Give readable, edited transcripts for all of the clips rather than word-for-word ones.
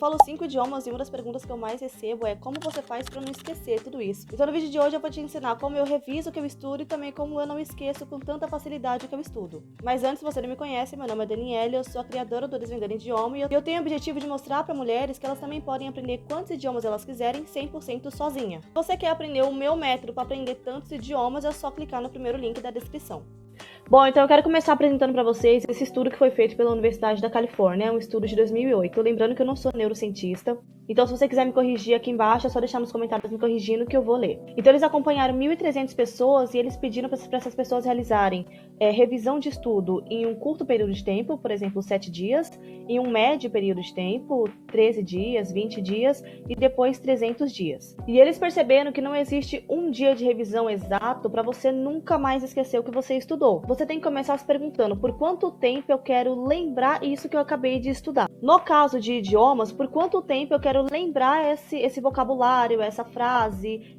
Falo 5 idiomas e uma das perguntas que eu mais recebo é como você faz para não esquecer tudo isso. Então no vídeo de hoje eu vou te ensinar como eu reviso o que eu estudo e também como eu não esqueço com tanta facilidade o que eu estudo. Mas antes, se você não me conhece, meu nome é Daniela, eu sou a criadora do Desvendando Idioma e eu tenho o objetivo de mostrar para mulheres que elas também podem aprender quantos idiomas elas quiserem 100% sozinha. Se você quer aprender o meu método para aprender tantos idiomas, é só clicar no primeiro link da descrição. Bom, então eu quero começar apresentando para vocês esse estudo que foi feito pela Universidade da Califórnia, é um estudo de 2008. Lembrando que eu não sou neurocientista, então se você quiser me corrigir aqui embaixo, é só deixar nos comentários me corrigindo que eu vou ler. Então eles acompanharam 1.300 pessoas e eles pediram para essas pessoas realizarem revisão de estudo em um curto período de tempo, por exemplo, 7 dias, em um médio período de tempo, 13 dias, 20 dias e depois 300 dias. E eles perceberam que não existe um dia de revisão exato para você nunca mais esquecer o que você estudou. Você tem que começar se perguntando por quanto tempo eu quero lembrar isso que eu acabei de estudar. No caso de idiomas, por quanto tempo eu quero lembrar esse vocabulário, essa frase,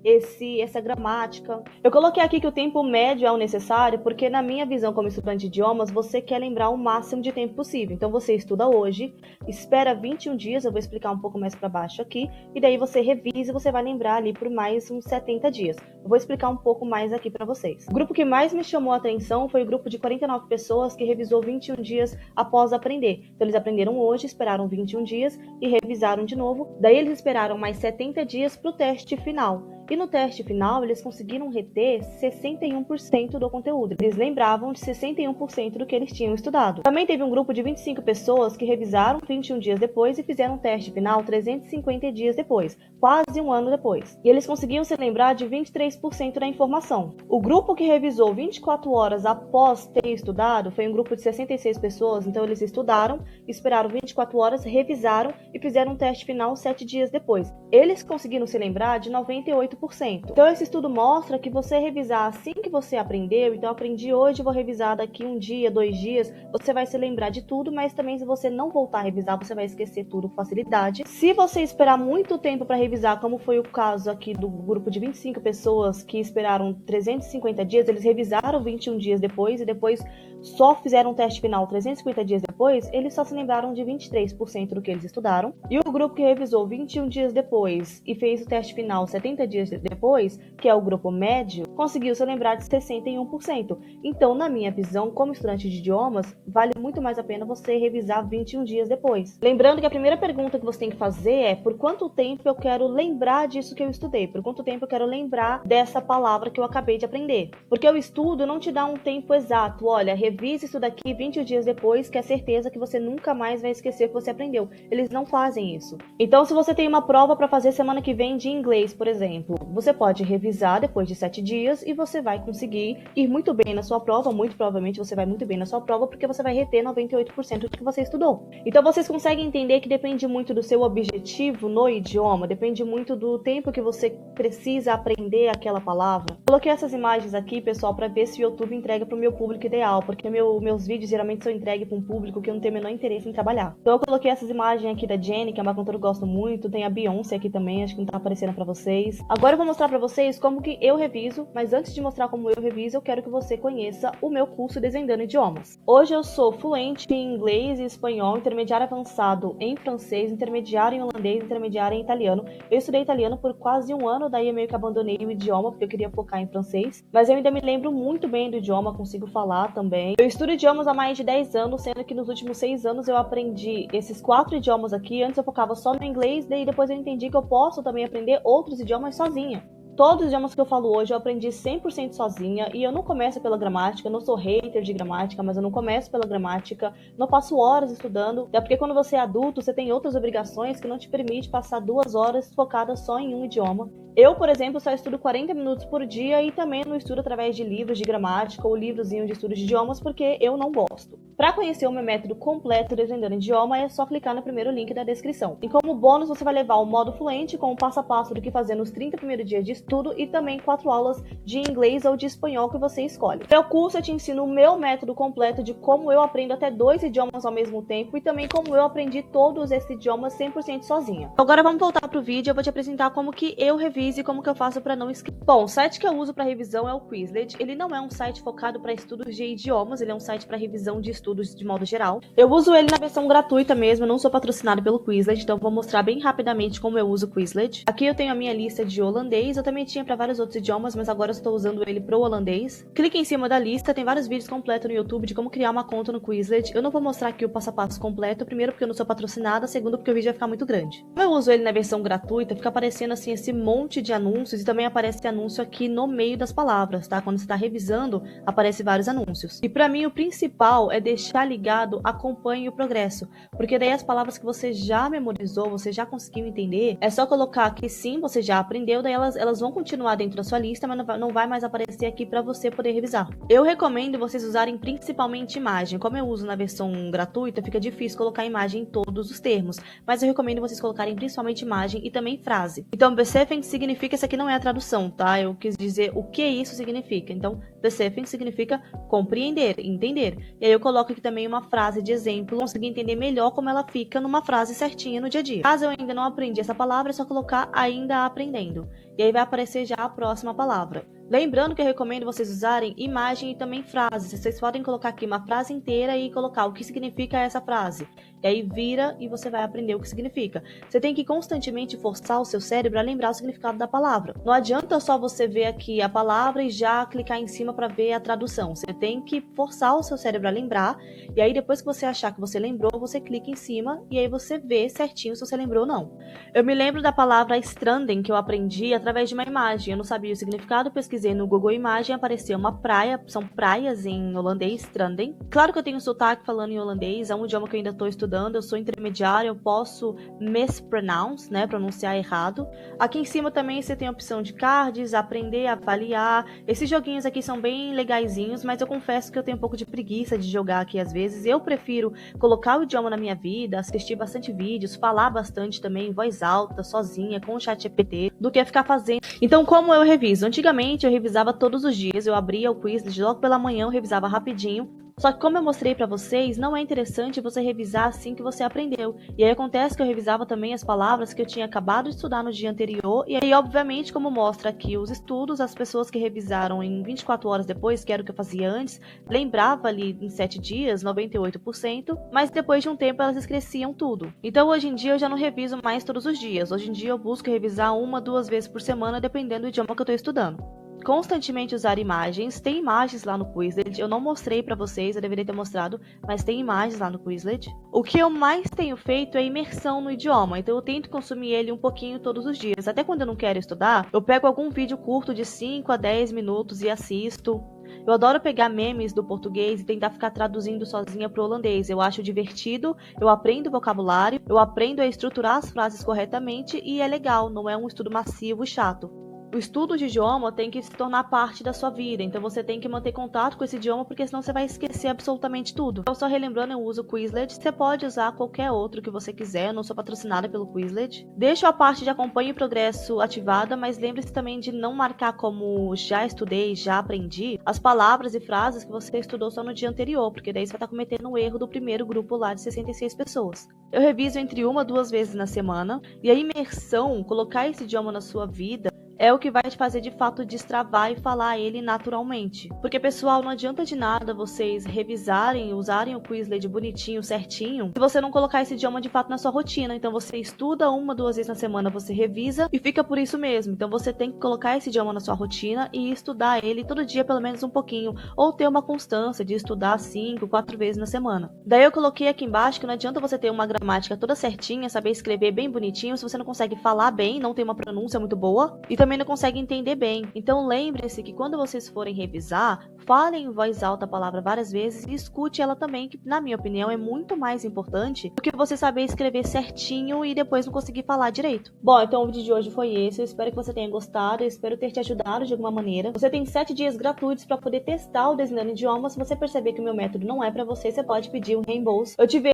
essa gramática. Eu coloquei aqui que o tempo médio é o necessário porque na minha visão como estudante de idiomas, você quer lembrar o máximo de tempo possível. Então você estuda hoje, espera 21 dias, eu vou explicar um pouco mais para baixo aqui, e daí você revisa e você vai lembrar ali por mais uns 70 dias. Eu vou explicar um pouco mais aqui para vocês. O grupo que mais me chamou a atenção foi o grupo de 49 pessoas que revisou 21 dias após aprender. Então eles aprenderam hoje, esperaram 21 dias e revisaram de novo. Daí eles esperaram mais 70 dias para o teste final. E no teste final, eles conseguiram reter 61% do conteúdo. Eles lembravam de 61% do que eles tinham estudado. Também teve um grupo de 25 pessoas que revisaram 21 dias depois e fizeram o teste final 350 dias depois, quase um ano depois. E eles conseguiam se lembrar de 23% da informação. O grupo que revisou 24 horas após ter estudado foi um grupo de 66 pessoas, então eles estudaram, esperaram 24 horas, revisaram e fizeram um teste final 7 dias depois. Eles conseguiram se lembrar de 98%. Então esse estudo mostra que você revisar assim que você aprendeu, então eu aprendi hoje, vou revisar daqui um dia, 2 dias, você vai se lembrar de tudo, mas também se você não voltar a revisar, você vai esquecer tudo com facilidade. Se você esperar muito tempo para revisar, como foi o caso aqui do grupo de 25 pessoas que esperaram 350 dias, eles revisaram 21 dias depois e depois só fizeram um teste final 350 dias depois, eles só se lembraram de 23% do que eles estudaram. E o grupo que revisou 21 dias depois e fez o teste final 70 dias depois, que é o grupo médio, conseguiu se lembrar de 61%. Então, na minha visão, como estudante de idiomas, vale muito mais a pena você revisar 21 dias depois. Lembrando que a primeira pergunta que você tem que fazer é por quanto tempo eu quero lembrar disso que eu estudei? Por quanto tempo eu quero lembrar dessa palavra que eu acabei de aprender? Porque o estudo não te dá um tempo exato. Olha, revise isso daqui 20 dias depois, que é certeza que você nunca mais vai esquecer o que você aprendeu. Eles não fazem isso. Então, se você tem uma prova para fazer semana que vem de inglês, por exemplo, você pode revisar depois de 7 dias e você vai conseguir ir muito bem na sua prova. Muito provavelmente você vai muito bem na sua prova porque você vai reter 98% do que você estudou. Então, vocês conseguem entender que depende muito do seu objetivo no idioma, depende muito do tempo que você precisa aprender aquela palavra. Coloquei essas imagens aqui, pessoal, para ver se o YouTube entrega para o meu público ideal, porque meus vídeos geralmente são entregues para um público que eu não tenho o menor interesse em trabalhar. Então eu coloquei essas imagens aqui da Jenny, que é uma cantora que eu gosto muito, tem a Beyoncé aqui também, acho que não tá aparecendo para vocês. Agora eu vou mostrar para vocês como que eu reviso, mas antes de mostrar como eu reviso, eu quero que você conheça o meu curso Desvendando Idiomas. Hoje eu sou fluente em inglês e espanhol, intermediário avançado em francês, intermediário em holandês, intermediário em italiano. Eu estudei italiano por quase um ano, daí eu meio que abandonei o idioma, porque eu queria focar em francês, mas eu ainda me lembro muito bem do idioma, consigo falar também. Eu estudo idiomas há mais de 10 anos, sendo que nos últimos 6 anos eu aprendi esses 4 idiomas aqui. Antes eu focava só no inglês, daí depois eu entendi que eu posso também aprender outros idiomas sozinha. Todos os idiomas que eu falo hoje eu aprendi 100% sozinha e eu não começo pela gramática, eu não sou hater de gramática, mas eu não começo pela gramática, não passo horas estudando, até porque quando você é adulto você tem outras obrigações que não te permite passar 2 horas focada só em um idioma. Eu, por exemplo, só estudo 40 minutos por dia e também não estudo através de livros de gramática ou livrozinho de estudo de idiomas porque eu não gosto. Para conhecer o meu método completo Desvendando Idioma é só clicar no primeiro link da descrição. E como bônus você vai levar o modo fluente com o passo a passo do que fazer nos 30 primeiros dias de estudo e também 4 aulas de inglês ou de espanhol que você escolhe. No meu curso eu te ensino o meu método completo de como eu aprendo até 2 idiomas ao mesmo tempo e também como eu aprendi todos esses idiomas 100% sozinha. Agora vamos voltar pro vídeo, eu vou te apresentar como que eu reviso revise e como que eu faço para não esquecer. Bom, o site que eu uso para revisão é o Quizlet. Ele não é um site focado para estudos de idiomas, ele é um site para revisão de estudos de modo geral. Eu uso ele na versão gratuita mesmo, eu não sou patrocinado pelo Quizlet, então vou mostrar bem rapidamente como eu uso o Quizlet. Aqui eu tenho a minha lista de holandês, eu também tinha para vários outros idiomas, mas agora eu estou usando ele pro holandês. Clique em cima da lista, tem vários vídeos completos no YouTube de como criar uma conta no Quizlet. Eu não vou mostrar aqui o passo a passo completo, primeiro porque eu não sou patrocinada, segundo porque o vídeo vai ficar muito grande. Como eu uso ele na versão gratuita, fica aparecendo assim esse monte de anúncios e também aparece anúncio aqui no meio das palavras, tá? Quando você está revisando, aparece vários anúncios. E para mim o principal é deixar ligado acompanhe o progresso, porque daí as palavras que você já memorizou, você já conseguiu entender, é só colocar que sim, você já aprendeu, daí elas vão continuar dentro da sua lista, mas não vai mais aparecer aqui para você poder revisar. Eu recomendo vocês usarem principalmente imagem. Como eu uso na versão gratuita, fica difícil colocar imagem em todos os termos, mas eu recomendo vocês colocarem principalmente imagem e também frase. Então, besefen significa, essa aqui não é a tradução, tá? Eu quis dizer o que isso significa. Então, besefen significa compreender, entender. E aí eu coloco aqui também uma frase de exemplo, conseguir entender melhor como ela fica numa frase certinha no dia a dia. Caso eu ainda não aprendi essa palavra, é só colocar ainda aprendendo. E aí vai aparecer já a próxima palavra. Lembrando que eu recomendo vocês usarem imagem e também frases. Vocês podem colocar aqui uma frase inteira e colocar o que significa essa frase. E aí vira e você vai aprender o que significa. Você tem que constantemente forçar o seu cérebro a lembrar o significado da palavra. Não adianta só você ver aqui a palavra e já clicar em cima para ver a tradução. Você tem que forçar o seu cérebro a lembrar. E aí depois que você achar que você lembrou, você clica em cima e aí você vê certinho se você lembrou ou não. Eu me lembro da palavra stranden que eu aprendi através de uma imagem. Eu não sabia o significado, pesquisei no Google Imagem, apareceu uma praia, são praias em holandês, stranden. Claro que eu tenho sotaque falando em holandês, é um idioma que eu ainda estou estudando, eu sou intermediária, eu posso mispronounce, né, pronunciar errado. Aqui em cima também você tem a opção de cards, aprender, avaliar. Esses joguinhos aqui são bem legaisinhos, mas eu confesso que eu tenho um pouco de preguiça de jogar aqui às vezes. Eu prefiro colocar o idioma na minha vida, assistir bastante vídeos, falar bastante também em voz alta, sozinha, com o ChatGPT, do que ficar fazendo. Então, como eu reviso? Antigamente eu revisava todos os dias, eu abria o Quizlet logo pela manhã, eu revisava rapidinho. Só que como eu mostrei pra vocês, não é interessante você revisar assim que você aprendeu. E aí acontece que eu revisava também as palavras que eu tinha acabado de estudar no dia anterior. E aí, obviamente, como mostra aqui os estudos, as pessoas que revisaram em 24 horas depois, que era o que eu fazia antes, lembrava ali em 7 dias, 98%, mas depois de um tempo elas esqueciam tudo. Então hoje em dia eu já não reviso mais todos os dias. Hoje em dia eu busco revisar 1, 2 vezes por semana, dependendo do idioma que eu tô estudando. Constantemente usar imagens, tem imagens lá no Quizlet, eu não mostrei pra vocês, eu deveria ter mostrado, mas tem imagens lá no Quizlet. O que eu mais tenho feito é imersão no idioma, então eu tento consumir ele um pouquinho todos os dias. Até quando eu não quero estudar, eu pego algum vídeo curto de 5 a 10 minutos e assisto. Eu adoro pegar memes do português e tentar ficar traduzindo sozinha pro holandês. Eu acho divertido, eu aprendo vocabulário, eu aprendo a estruturar as frases corretamente e é legal, não é um estudo massivo e chato. O estudo de idioma tem que se tornar parte da sua vida, então você tem que manter contato com esse idioma, porque senão você vai esquecer absolutamente tudo. Então, só relembrando, eu uso o Quizlet, você pode usar qualquer outro que você quiser, eu não sou patrocinada pelo Quizlet. Deixo a parte de acompanhe o progresso ativada, mas lembre-se também de não marcar como já estudei, já aprendi, as palavras e frases que você estudou só no dia anterior, porque daí você vai estar cometendo um erro do primeiro grupo lá de 66 pessoas. Eu reviso entre 1 a 2 vezes na semana, e a imersão, colocar esse idioma na sua vida, é o que vai te fazer de fato destravar e falar ele naturalmente. Porque, pessoal, não adianta de nada vocês revisarem, usarem o Quizlet bonitinho, certinho, se você não colocar esse idioma de fato na sua rotina. Então você estuda 1, 2 vezes na semana, você revisa e fica por isso mesmo. Então você tem que colocar esse idioma na sua rotina e estudar ele todo dia pelo menos um pouquinho, ou ter uma constância de estudar 5, 4 vezes na semana. Daí eu coloquei aqui embaixo que não adianta você ter uma gramática toda certinha, saber escrever bem bonitinho, se você não consegue falar bem, não tem uma pronúncia muito boa e também não consegue entender bem. Então lembre-se que quando vocês forem revisar, falem em voz alta a palavra várias vezes e escute ela também, que na minha opinião é muito mais importante do que você saber escrever certinho e depois não conseguir falar direito. Bom, então o vídeo de hoje foi esse, eu espero que você tenha gostado, eu espero ter te ajudado de alguma maneira. Você tem 7 dias gratuitos para poder testar o Desenhando Idiomas. Se você perceber que o meu método não é para você, você pode pedir um reembolso. Eu te vejo